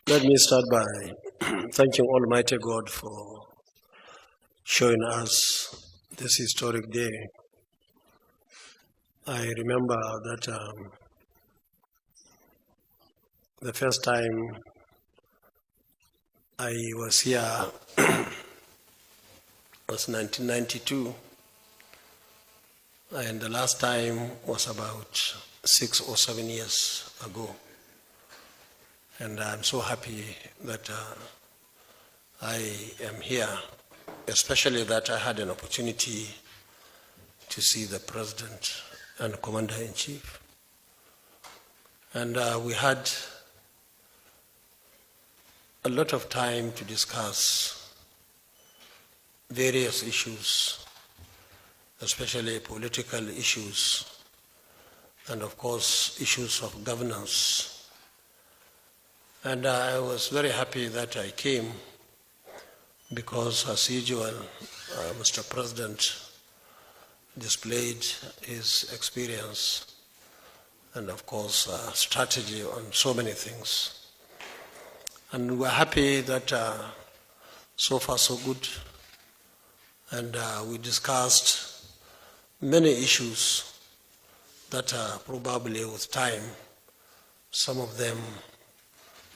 Let me start by thanking Almighty God for showing us this historic day. I remember that the first time I was here was 1992, and the last time was about 6 or 7 years ago. And I'm so happy that I am here, especially that I had an opportunity to see the President and Commander-in-Chief. And we had a lot of time to discuss various issues, especially political issues, and of course, issues of governance. And I was very happy that I came because, as usual, Mr. President displayed his experience and, of course, strategy on so many things. And we're happy that so far so good. And we discussed many issues that probably with time, some of them,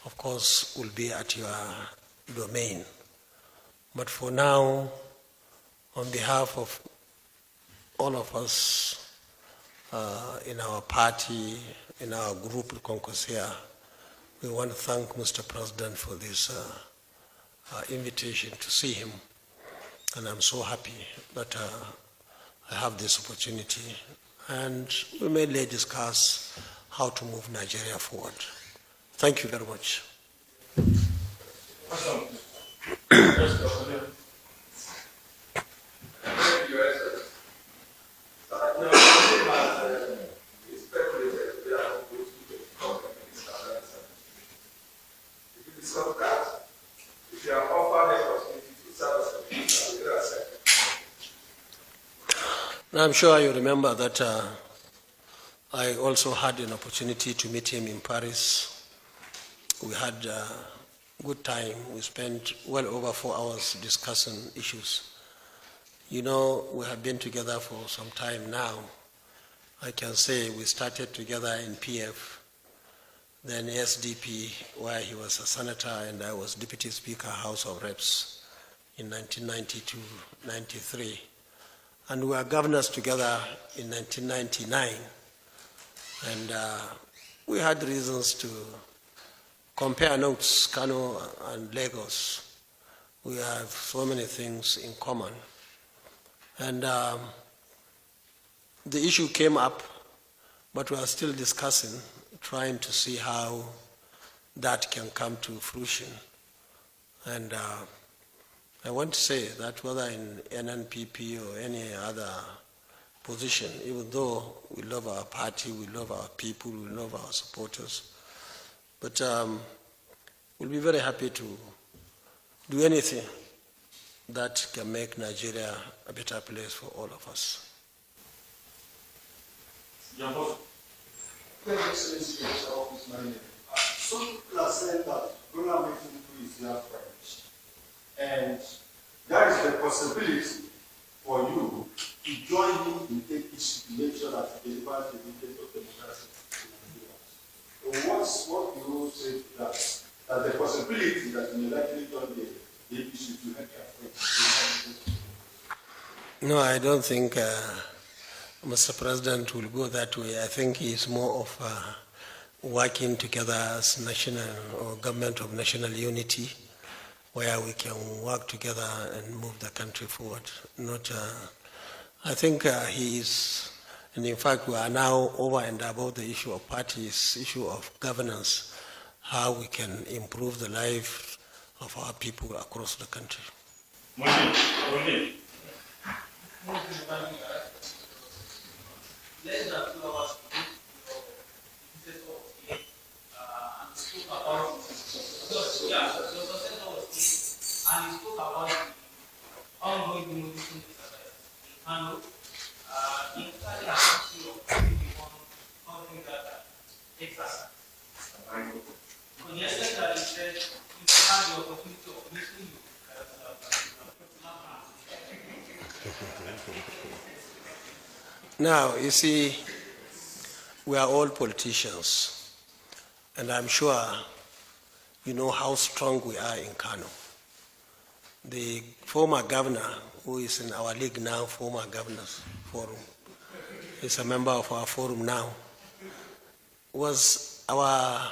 of course, will be at your domain. But for now, on behalf of all of us in our party, in our group, Kwankwaso, we want to thank Mr. President for this invitation to see him. And I'm so happy that I have this opportunity. And we may discuss how to move Nigeria forward. Thank you very much. Now, I'm sure you remember that I also had an opportunity to meet him in Paris. We had a good time. We spent well over 4 hours discussing issues. You know, we have been together for some time now. I can say we started together in PF, then SDP, where he was a senator and I was Deputy Speaker, House of Reps in 1992-93. And we were governors together in 1999. And we had reasons to compare notes, Kano and Lagos. We have so many things in common. And the issue came up, but we are still discussing, trying to see how that can come to fruition. And I want to say that whether in NNPP or any other position, even though we love our party, we love our people, we love our supporters, but we'll be very happy to do anything that can make Nigeria a better place for all of us. Your Excellency, some people are saying that Bola Tinubu is your friend, and there is the possibility for you to join him in APC to make sure that he delivers the vision of democracy in Nigeria. So what do you say to that? That the possibility that you may likely join the APC to help your friend? No, I don't think Mr. President will go that way. I think he's more of working together as national or government of national unity, where we can work together and move the country forward. Not, I think he is, and in fact we are now over and above the issue of parties, issue of governance, how we can improve the life of our people across the country. Less than 2 hours and spoke about and he spoke about the ongoing demolition exercise in Kano. He entirely accused you of covering that exercise. But the extent that said he had the opportunity of meeting you. Now, you see, we are all politicians, and I'm sure you know how strong we are in Kano. The former governor, who is in our league now, former governors forum, is a member of our forum now, was our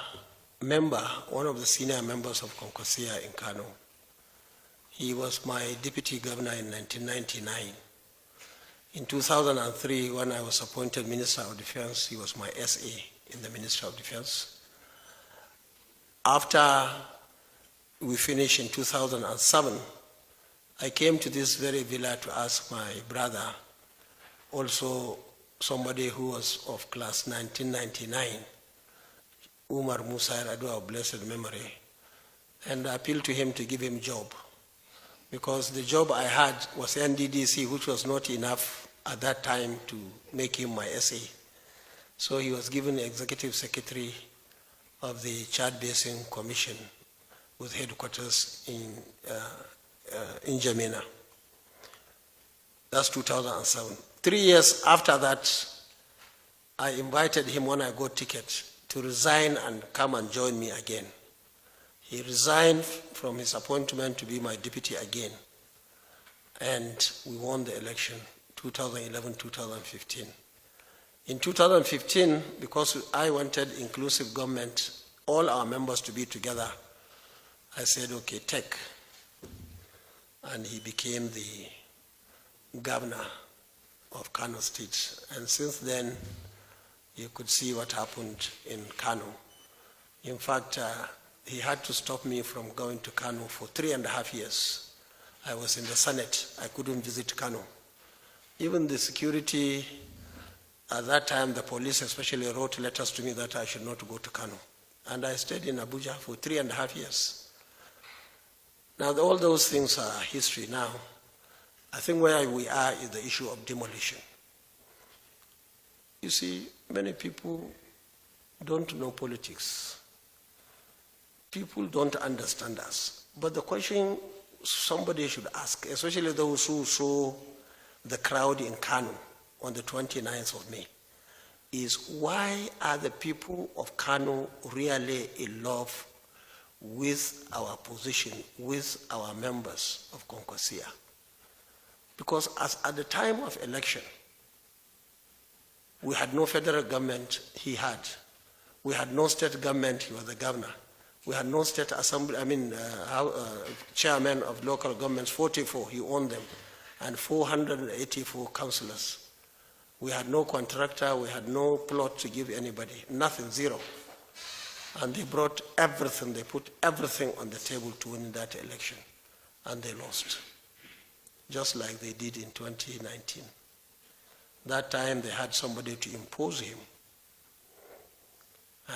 member, one of the senior members of Kwankwaso in Kano. He was my deputy governor in 1999. In 2003, when I was appointed Minister of Defense, he was my SA in the Ministry of Defense. After we finished in 2007, I came to this very villa to ask my brother, also somebody who was of class 1999, Umar Musa Radu of blessed memory, and I appealed to him to give him job, because the job I had was NDDC, which was not enough at that time to make him my SA. So he was given executive secretary of the Chad Basin Commission with headquarters in Jamena. That's 2007. 3 years after that, I invited him when I got ticket to resign and come and join me again. He resigned from his appointment to be my deputy again. And we won the election, 2011-2015. In 2015, because I wanted inclusive government, all our members to be together, I said, okay, take. And he became the governor of Kano State. And since then, you could see what happened in Kano. In fact, he had to stop me from going to Kano for 3.5 years. I was in the Senate. I couldn't visit Kano. Even the security, at that time, the police especially wrote letters to me that I should not go to Kano. And I stayed in Abuja for 3.5 years. Now, all those things are history now. I think where we are is the issue of demolition. You see, many people don't know politics. People don't understand us. But the question somebody should ask, especially those who saw the crowd in Kano on the 29th of May, is why are the people of Kano really in love with our position, with our members of Kwankwaso? Because at the time of election, we had no federal government, he had. We had no state government, he was the governor. We had no state assembly, chairman of local governments, 44, he owned them, and 484 councillors. We had no contractor, we had no plot to give anybody, nothing, zero. And they brought everything, they put everything on the table to win that election, and they lost, just like they did in 2019. That time they had somebody to impose him.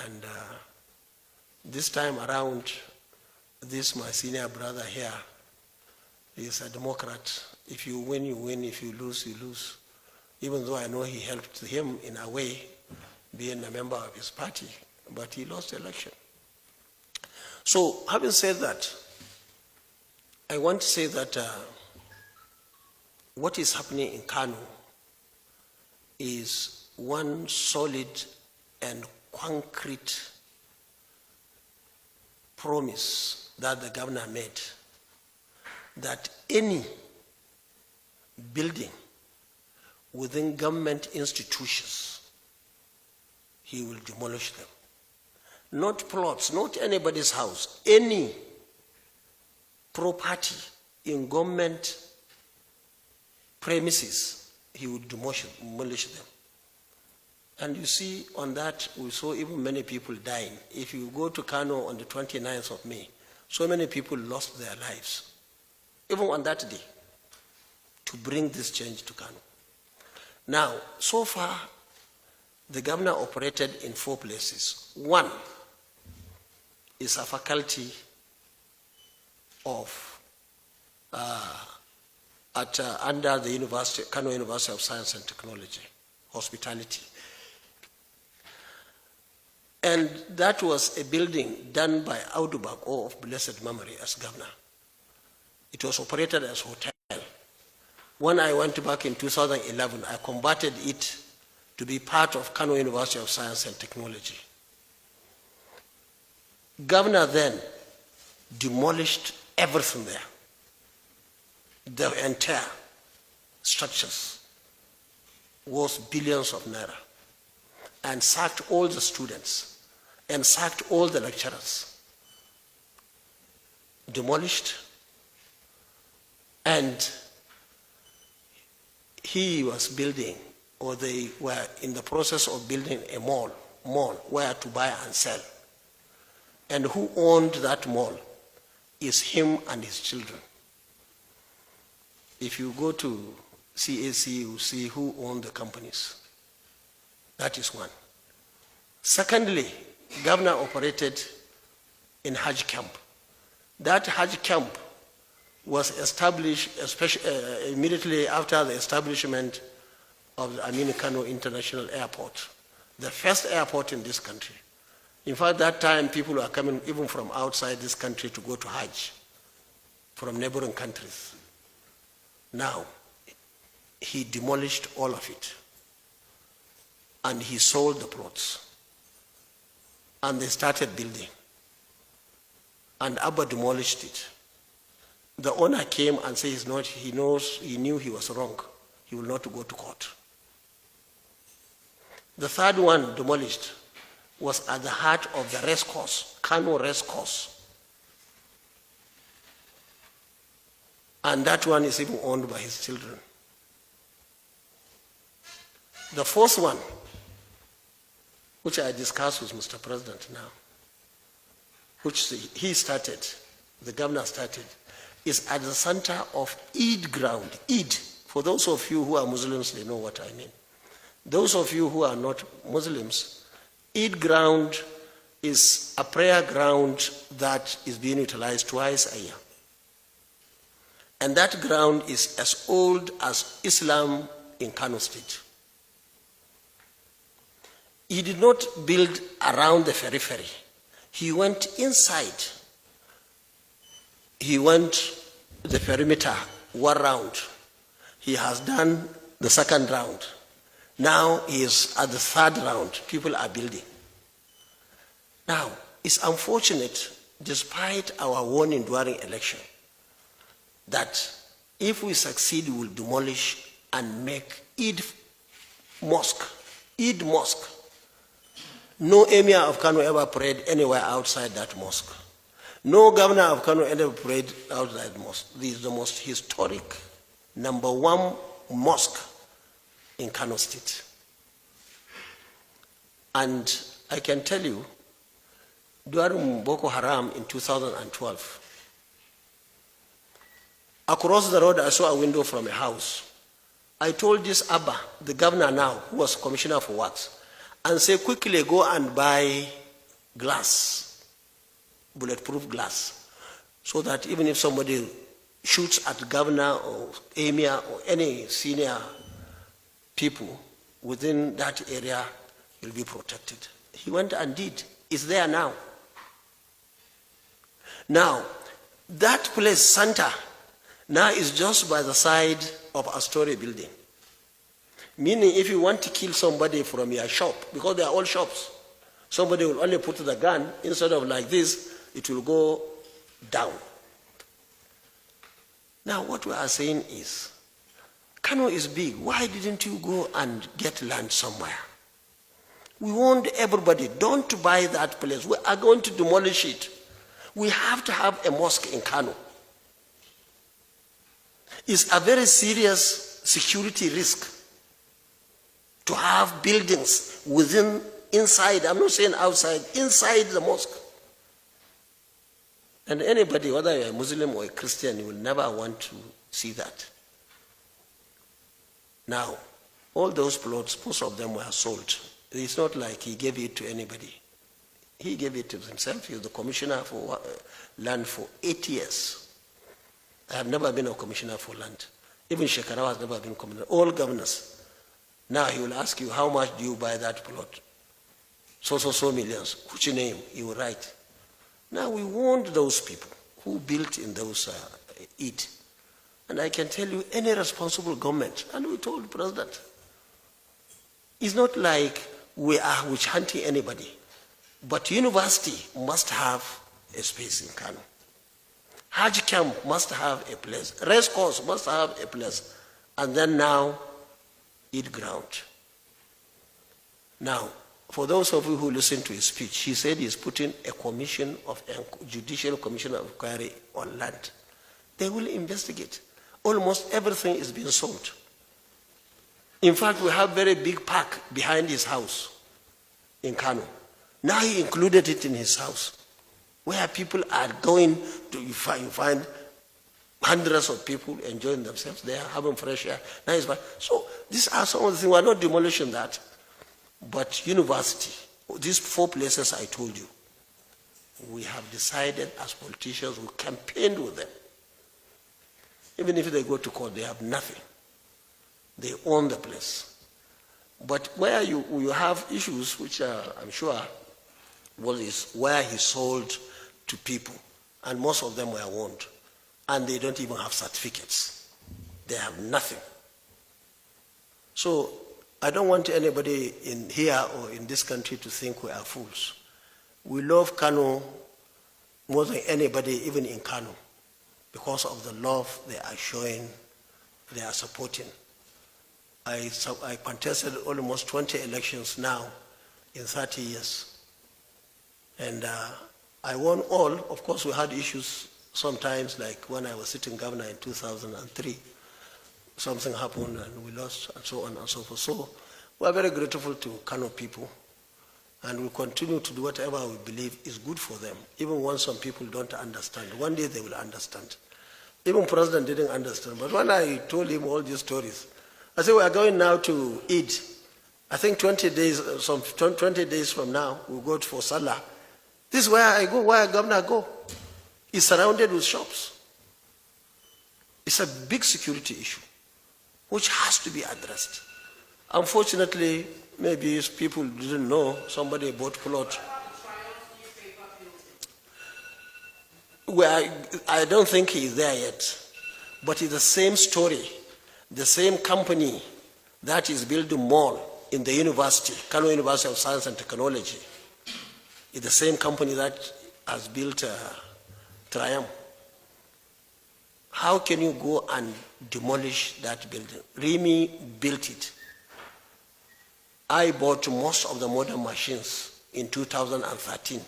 And this time around, this my senior brother here, he is a Democrat. If you win, you win. If you lose, you lose. Even though I know he helped him in a way, being a member of his party, but he lost the election. So, having said that, I want to say that what is happening in Kano is one solid and concrete promise that the governor made, that any building within government institutions, he will demolish them. Not plots, not anybody's house, any property in government premises, he would demolish them. And you see, on that, we saw even many people dying. If you go to Kano on the 29th of May, so many people lost their lives, even on that day, to bring this change to Kano. Now, so far, the governor operated in 4 places. One is a faculty of under the University, Kano University of Science and Technology, hospitality. And that was a building done by Audu Bako of blessed memory as governor. It was operated as a hotel. When I went back in 2011, I converted it to be part of Kano University of Science and Technology. Governor then demolished everything there, the entire structures, worth billions of naira, and sacked all the students and sacked all the lecturers. Demolished, and he was building, or they were in the process of building a mall where to buy and sell. And who owned that mall is him and his children. If you go to CAC, you see who owned the companies. That is one. Secondly, governor operated in Hajj camp. That Hajj camp was established immediately after the establishment of the Aminu Kano International Airport, the first airport in this country. In fact, that time people were coming even from outside this country to go to Hajj, from neighboring countries. Now, he demolished all of it, and he sold the plots, and they started building, and Abba demolished it. The owner came and said he knew he was wrong. He will not go to court. The third one demolished was at the heart of the race course, Kano race course. And that one is even owned by his children. The fourth one, which I discussed with Mr. President now, which he started, the governor started, is at the center of Eid ground. Eid, for those of you who are Muslims, they know what I mean. Those of you who are not Muslims, Eid ground is a prayer ground that is being utilized twice a year. And that ground is as old as Islam in Kano State. He did not build around the periphery. He went inside. He went the perimeter one round. He has done the second round. Now he is at the third round. People are building. Now, it's unfortunate, despite our warning during election, that if we succeed, we will demolish and make Eid Mosque. Eid Mosque. No emir of Kano ever prayed anywhere outside that mosque. No governor of Kano ever prayed outside the mosque. This is the most historic, #1 mosque in Kano State. And I can tell you, during Boko Haram in 2012, across the road I saw a window from a house. I told this Abba, the governor now, who was commissioner for works, and say, quickly go and buy glass, bulletproof glass, so that even if somebody shoots at the governor or emir or any senior people within that area, will be protected. He went and did. It's there now. Now, that place, Santa, now is just by the side of a story building. Meaning, if you want to kill somebody from your shop, because they are all shops, somebody will only put the gun, instead of like this, it will go down. Now, what we are saying is, Kano is big. Why didn't you go and get land somewhere? We warned everybody, don't buy that place. We are going to demolish it. We have to have a mosque in Kano. It's a very serious security risk to have buildings inside, I'm not saying outside, inside the mosque. And anybody, whether you're a Muslim or a Christian, you will never want to see that. Now, all those plots, most of them were sold. It's not like he gave it to anybody. He gave it to himself. He was the commissioner for land for 8 years. I have never been a commissioner for land. Even Shekarau has never been commissioner. All governors. Now he will ask you, how much do you buy that plot? so millions. Which name he will write. Now we want those people who built in those it. And I can tell you, any responsible government, and we told the president, it's not like we are witch hunting anybody, but university must have a space in Kano. Hajj camp must have a place. Race course must have a place. And then now, eat ground. Now, for those of you who listen to his speech, he said he's putting a judicial commission of inquiry on land. They will investigate. Almost everything is being sold. In fact, we have a very big park behind his house in Kano. Now he included it in his house, where people are going to, you find hundreds of people enjoying themselves there, having fresh air. Now it's so these are some of the things. We are not demolishing that. But university, these 4 places I told you, we have decided as politicians, we campaigned with them. Even if they go to court, they have nothing. They own the place. But where you have issues, which I'm sure is where he sold to people, and most of them were owned, and they don't even have certificates. They have nothing. So I don't want anybody in here or in this country to think we are fools. We love Kano more than anybody, even in Kano, because of the love they are showing, they are supporting. I contested almost 20 elections now in 30 years. And I won all. Of course, we had issues sometimes, like when I was sitting governor in 2003. Something happened and we lost, and so on and so forth. So we are very grateful to Kano people, and we continue to do whatever we believe is good for them, even when some people don't understand. One day they will understand. Even President didn't understand. But when I told him all these stories, I said, we are going now to Eid. I think 20 days from now, we'll go for Salah. This is where I go, where governor go. He's surrounded with shops. It's a big security issue, which has to be addressed. Unfortunately, maybe people didn't know, somebody bought plot. Well, I don't think he's there yet, but it's the same story. The same company that is building mall in the university, Kano University of Science and Technology, is the same company that has built Triumph. How can you go and demolish that building? Remy built it. I bought most of the modern machines in 2013,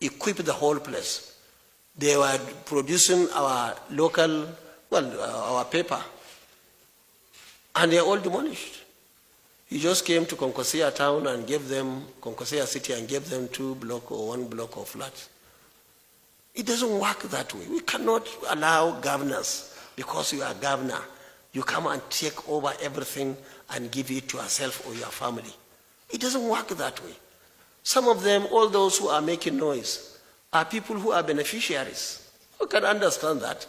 equipped the whole place. They were producing our local, our paper, and they're all demolished. He just came to Kwankwaso town and gave them, Kwankwaso city, and gave them 2 blocks or 1 block of flats. It doesn't work that way. We cannot allow governors, because you are governor, you come and take over everything and give it to yourself or your family. It doesn't work that way. Some of them, all those who are making noise, are people who are beneficiaries. Who can understand that?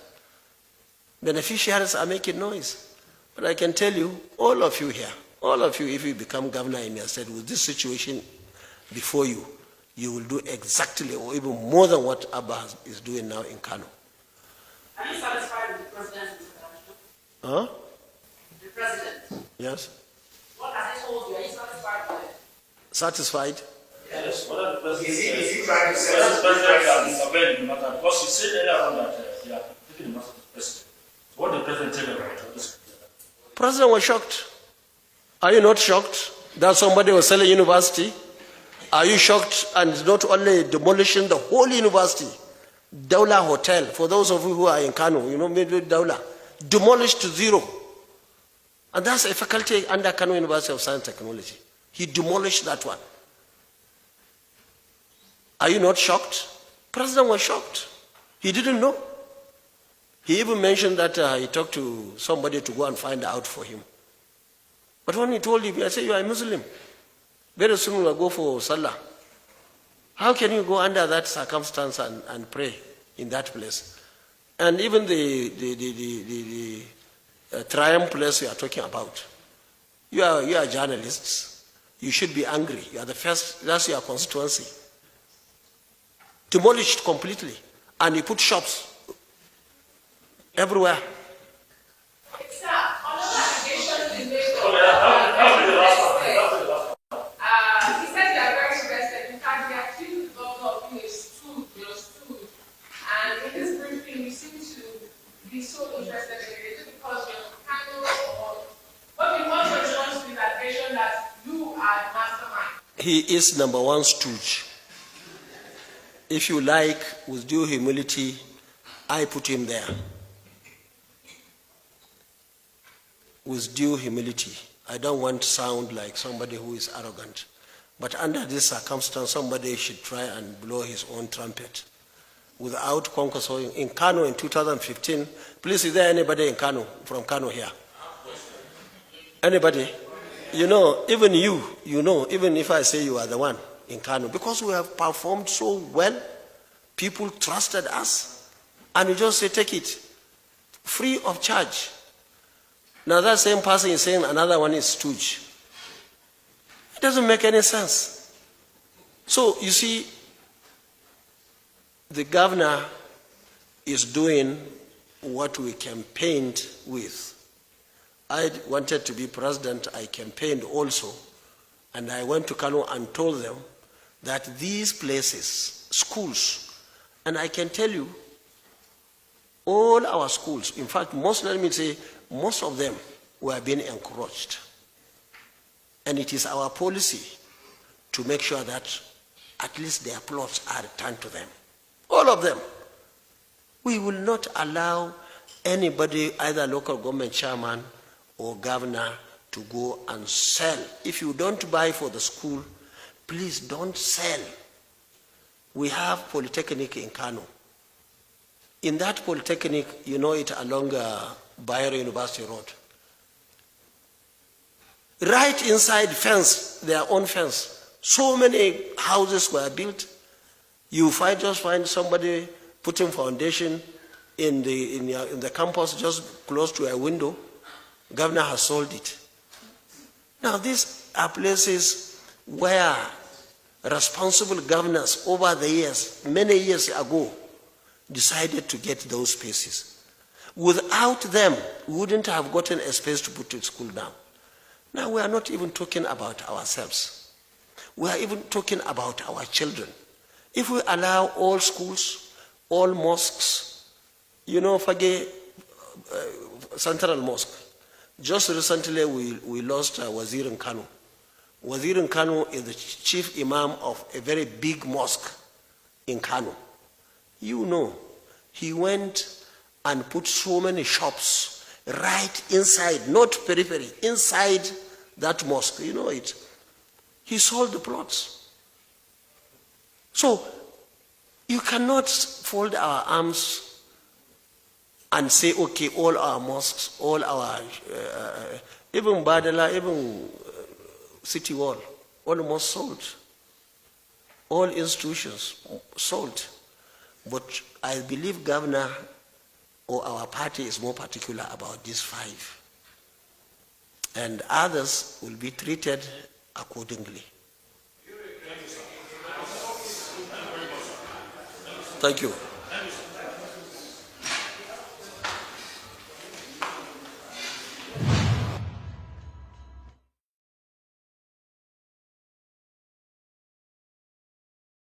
Beneficiaries are making noise. But I can tell you, all of you here, all of you, if you become governor in your state with this situation before you, you will do exactly or even more than what Abba is doing now in Kano. Are you satisfied with the president's intervention? Huh? The president? Yes. What has he told you? Are you satisfied with it? Satisfied? Yes. What are the president Is he trying to say the president has intervened in the matter? Because he said earlier on that they are taking the matter to the president. So what did the president tell about this? President was shocked. Are you not shocked that somebody was selling university? Are you shocked and not only demolishing the whole university? Daula Hotel, for those of you who are in Kano, you know, maybe Daula, demolished to zero. And that's a faculty under Kano University of Science and Technology. He demolished that one. Are you not shocked? President was shocked. He didn't know. He even mentioned that he talked to somebody to go and find out for him. But when he told him, I said, you are a Muslim. Very soon we'll go for Salah. How can you go under that circumstance and pray in that place? And even the Triumph place we are talking about. You are journalists. You should be angry. You are the first, that's your constituency. Demolished completely. And you put shops everywhere. Sir, another allegation is made of he said they are very interested. In fact, they accused the governor of being a stooge, and in this briefing, you seem to be so interested in it. Is it because you're kind of, what what's your response to this allegation that you are the mastermind? He is number one stooge. If you like, with due humility, I put him there. With due humility. I don't want to sound like somebody who is arrogant. But under this circumstance, somebody should try and blow his own trumpet. Without Kwankwaso in Kano in 2015, please, is there anybody in Kano, from Kano here? Anybody? You know, even you know, even if I say you are the one in Kano, because we have performed so well, people trusted us, and you just say, take it, free of charge. Now that same person is saying another one is stooge. It doesn't make any sense. So, you see, the governor is doing what we campaigned with. I wanted to be president, I campaigned also, and I went to Kano and told them that these places, schools, and I can tell you, all our schools, in fact, let me say, most of them were being encroached. And it is our policy to make sure that at least their plots are returned to them. All of them. We will not allow anybody, either local government chairman or governor, to go and sell. If you don't buy for the school, please don't sell. We have Polytechnic in Kano. In that Polytechnic, you know it along Bayero University Road. Right inside fence, their own fence, so many houses were built. You just find somebody putting foundation in the campus just close to a window. Governor has sold it. Now these are places where responsible governors over the years, many years ago, decided to get those spaces. Without them, we wouldn't have gotten a space to put a school down. Now we are not even talking about ourselves. We are even talking about our children. If we allow all schools, all mosques, you know, Fage Central Mosque, just recently we lost Wazir in Kano. Wazir in Kano is the chief imam of a very big mosque in Kano. You know, he went and put so many shops right inside, not periphery, inside that mosque. You know it. He sold the plots. So, you cannot fold our arms and say, okay, all our mosques, all our, even Badala, even City Wall, almost sold. All institutions sold. But I believe governor or our party is more particular about these 5. And others will be treated accordingly. Thank you.